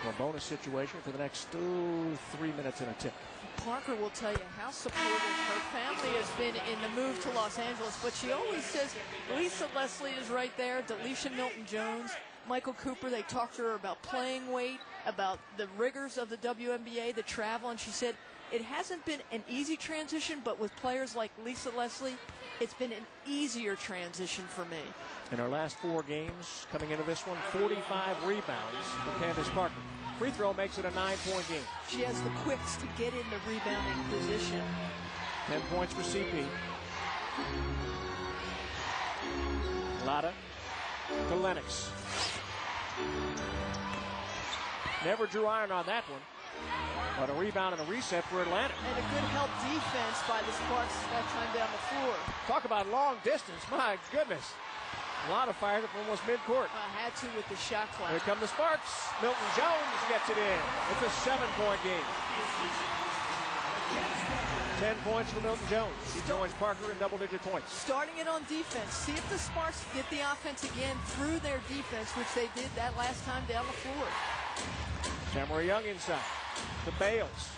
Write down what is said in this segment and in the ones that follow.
a bonus situation for the next 3 minutes and a tick. Parker will tell you how supportive her family has been in the move to Los Angeles, but she always says Lisa Leslie is right there, Delisha Milton-Jones, Michael Cooper. They talked to her about playing weight, about the rigors of the WNBA, the travel, and she said it hasn't been an easy transition, but with players like Lisa Leslie, it's been an easier transition for me. In our last 4 games, coming into this one, 45 rebounds for Candace Parker. Free throw makes it a 9-point game. She has the quicks to get in the rebounding position. 10 points for CP. Latta to Lennox. Never drew iron on that one. But a rebound and a reset for Atlanta. And a good help defense by the Sparks that time down the floor. Talk about long distance. My goodness. A lot of fire from almost midcourt. Had to with the shot clock. Here come the Sparks. Milton-Jones gets it in. It's a 7-point game. 10 points for Milton-Jones. She joins Parker in double-digit points. Starting it on defense. See if the Sparks get the offense again through their defense, which they did that last time down the floor. Tamara Young inside. To Bales.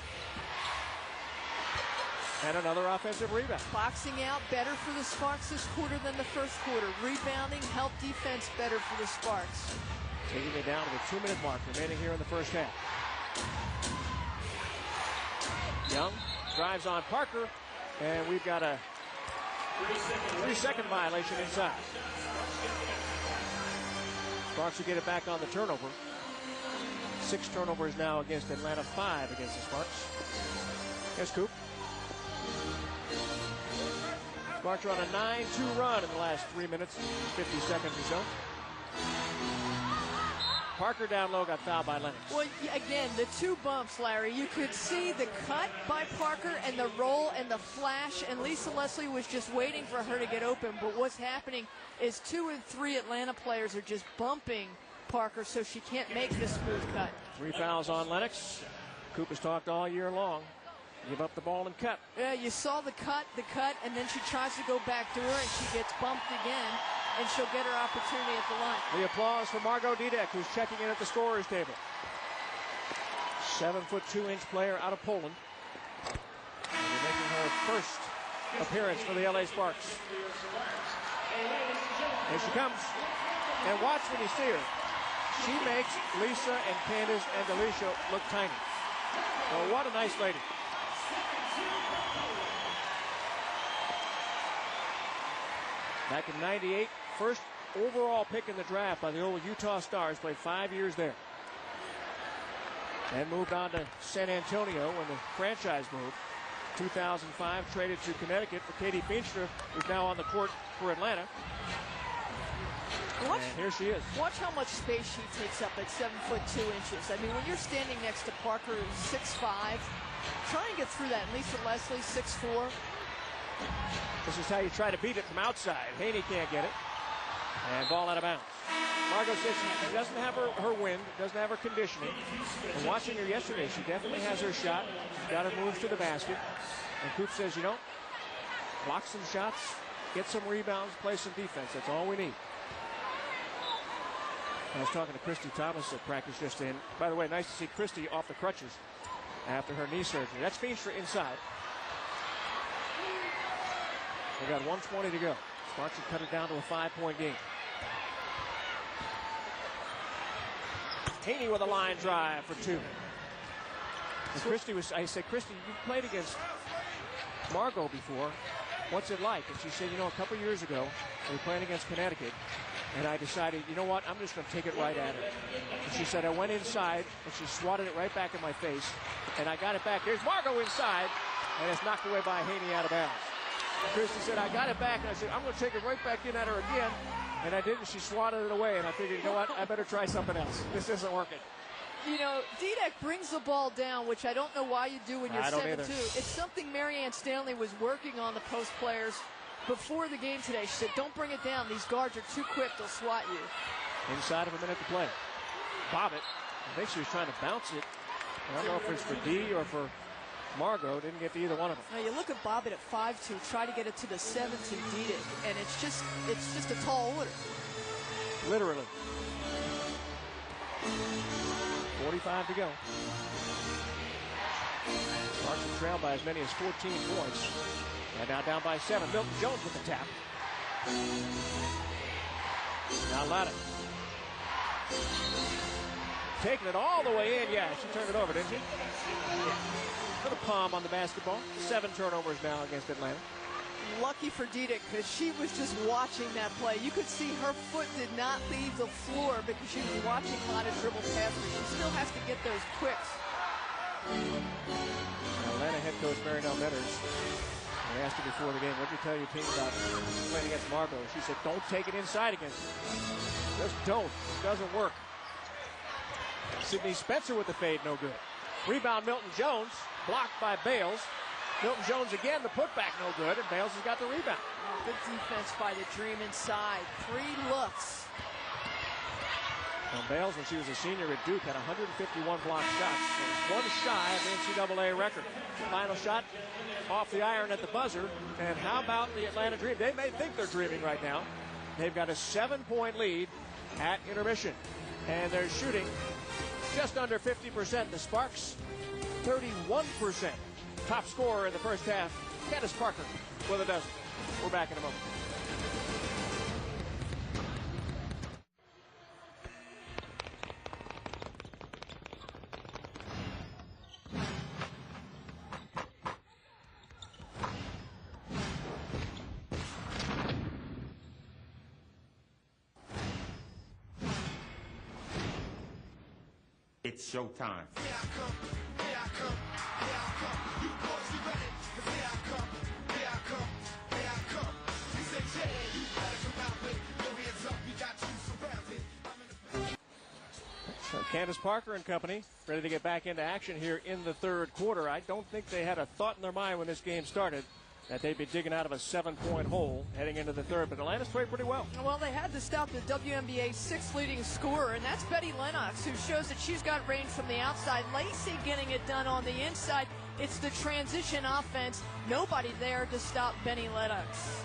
And another offensive rebound. Boxing out better for the Sparks this quarter than the first quarter. Rebounding, help defense better for the Sparks. Taking it down to the 2-minute mark remaining here in the first half. Young drives on Parker, and we've got a 3-second violation inside. Sparks will get it back on the turnover. 6 turnovers now against Atlanta, 5 against the Sparks. Here's Coop. Sparks are on a 9-2 run in the last 3 minutes, 50 seconds or so. Parker down low, got fouled by Lennox. Well, again, the 2 bumps, Larry. You could see the cut by Parker and the roll and the flash, and Lisa Leslie was just waiting for her to get open. But what's happening is 2 and 3 Atlanta players are just bumping Parker so she can't make the smooth cut. 3 fouls on Lennox. Coop has talked all year long. Give up the ball and cut. Yeah, you saw the cut, and then she tries to go back to her, and she gets bumped again, and she'll get her opportunity at the line. The applause for Margot Didek, who's checking in at the scorer's table. 7-foot 2-inch player out of Poland. And making her first appearance for the LA Sparks. Here she comes. And watch when you see her. She makes Lisa and Candace and Delisha look tiny. Well, what a nice lady. Back in '98, first overall pick in the draft by the old Utah Stars, played 5 years there. And moved on to San Antonio when the franchise moved. 2005, traded to Connecticut for Katie Feenstra, who's now on the court for Atlanta. And here she is. Watch how much space she takes up at 7'2". I mean, when you're standing next to Parker, who's 6'5", try and get through that. And Lisa Leslie, 6'4". This is how you try to beat it from outside. Haney can't get it. And ball out of bounds. Margot says she doesn't have her wind, doesn't have her conditioning. And watching her yesterday, she definitely has her shot. She's got her moves to the basket. And Coop says, block some shots, get some rebounds, play some defense. That's all we need. I was talking to Christy Thomas at practice yesterday. And by the way, nice to see Christy off the crutches after her knee surgery. That's Feenstra inside. We've got 1:20 to go. Sparks have cut it down to a 5-point game. Haney with a line drive for 2. And Christy I said, Christy, you've played against Margot before. What's it like? And she said, a couple years ago, we were playing against Connecticut, and I decided, I'm just going to take it right at her. And she said, I went inside, and she swatted it right back in my face, and I got it back. There's Margot inside, and it's knocked away by Haney out of bounds. Christy said, I got it back, and I said, I'm going to take it right back in at her again. And I did, and she swatted it away, and I figured, I better try something else. This isn't working. Didek brings the ball down, which I don't know why you do when you're 7'2". It's something Marianne Stanley was working on the post players before the game today. She said, don't bring it down. These guards are too quick. They'll swat you. Inside of a minute to play. Bobbitt, I think she was trying to bounce it. I don't know if it's for D or for Margot. Didn't get to either one of them. Now you look at Bobbitt at 5'2", try to get it to the 7 to Didek, and it's just a tall order. Literally. 45 to go. Sparks have trailed by as many as 14 points. And now down by 7. Milton Jones with the tap. Now Lana. Taking it all the way in. Yeah, she turned it over, didn't she? Yeah. Put a palm on the basketball. 7 turnovers now against Atlanta. Lucky for Diedick, because she was just watching that play. You could see her foot did not leave the floor because she was watching Lana dribble past her. She still has to get those quicks. Atlanta head coach Marinelle Metters, I asked her before the game, what did you tell your team about playing against Margot? She said, don't take it inside against them. Just don't. It doesn't work. Sydney Spencer with the fade, no good. Rebound, Milton Jones, blocked by Bales. Milton Jones again, the putback, no good, and Bales has got the rebound. Oh, good defense by the Dream inside. 3 looks. Well, Bales, when she was a senior at Duke, had 151 blocked shots. So one shy of the NCAA record. Final shot off the iron at the buzzer. And how about the Atlanta Dream? They may think they're dreaming right now. They've got a 7-point lead at intermission. And they're shooting just under 50%. The Sparks, 31%. Top scorer in the first half, Candace Parker with a dozen. We're back in a moment. It's showtime. So Candace Parker and company ready to get back into action here in the third quarter. I don't think they had a thought in their mind when this game started that they'd be digging out of a 7-point hole heading into the third, but Atlanta's played pretty well. Well, they had to stop the WNBA's 6th leading scorer, and that's Betty Lennox, who shows that she's got range from the outside. Lacey getting it done on the inside. It's the transition offense. Nobody there to stop Betty Lennox.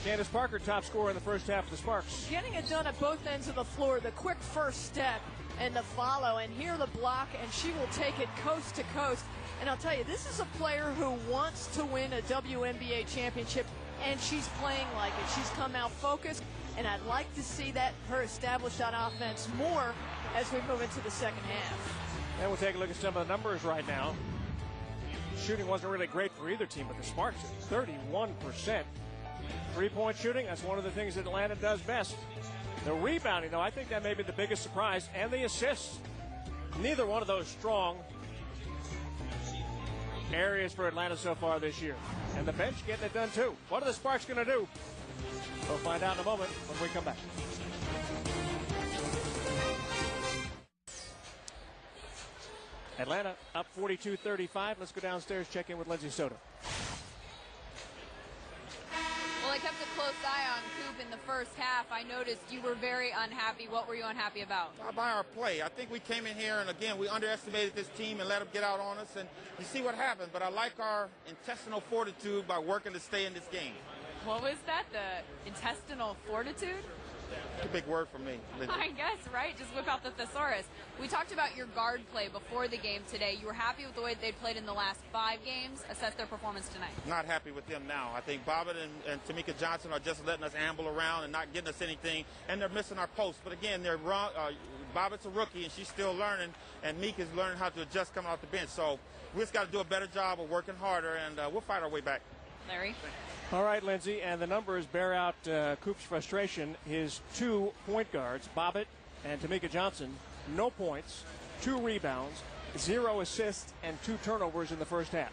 Candace Parker, top scorer in the first half of the Sparks. Getting it done at both ends of the floor. The quick first step and the follow, and here the block, and she will take it coast to coast. And I'll tell you, this is a player who wants to win a WNBA championship, and she's playing like it. She's come out focused, and I'd like to see that her establish that offense more as we move into the second half. And we'll take a look at some of the numbers right now. Shooting wasn't really great for either team, but the Sparks at 31%. 3-point shooting, that's one of the things that Atlanta does best. The rebounding, though, I think that may be the biggest surprise, and the assists. Neither one of those strong areas for Atlanta so far this year. And the bench getting it done, too. What are the Sparks going to do? We'll find out in a moment when we come back. Atlanta up 42-35. Let's go downstairs, check in with Lindsay Soto. Well, I kept a close eye on Coop in the first half. I noticed you were very unhappy. What were you unhappy about? By our play. I think we came in here, and again, we underestimated this team and let them get out on us, and you see what happened. But I like our intestinal fortitude by working to stay in this game. What was that, the intestinal fortitude? It's a big word for me, Lindsay. I guess, right? Just whip out the thesaurus. We talked about your guard play before the game today. You were happy with the way they'd played in the last 5 games. Assess their performance tonight. Not happy with them now. I think Bobbitt and Tamika Johnson are just letting us amble around and not getting us anything, and they're missing our posts. But again, they're wrong. Bobbitt's a rookie, and she's still learning, and Meek is learning how to adjust coming off the bench. So we just got to do a better job of working harder, and we'll fight our way back. Larry? All right, Lindsay, and the numbers bear out Coop's frustration. His 2 point guards, Bobbitt and Tamika Johnson, no points, 2 rebounds, 0 assists, and 2 turnovers in the first half.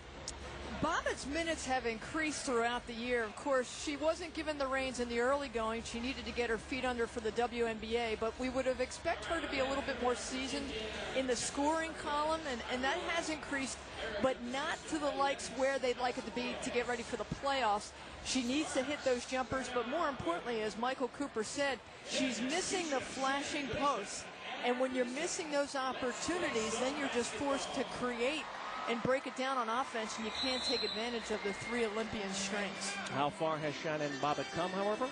Bobbitt's minutes have increased throughout the year. Of course, she wasn't given the reins in the early going. She needed to get her feet under for the WNBA, but we would have expected her to be a little bit more seasoned in the scoring column, and that has increased, but not to the likes where they'd like it to be to get ready for the playoffs. She needs to hit those jumpers, but more importantly, as Michael Cooper said, she's missing the flashing posts. And when you're missing those opportunities, then you're just forced to create and break it down on offense, and you can't take advantage of the 3 Olympian strengths. How far has Shannon Bobbitt come, however?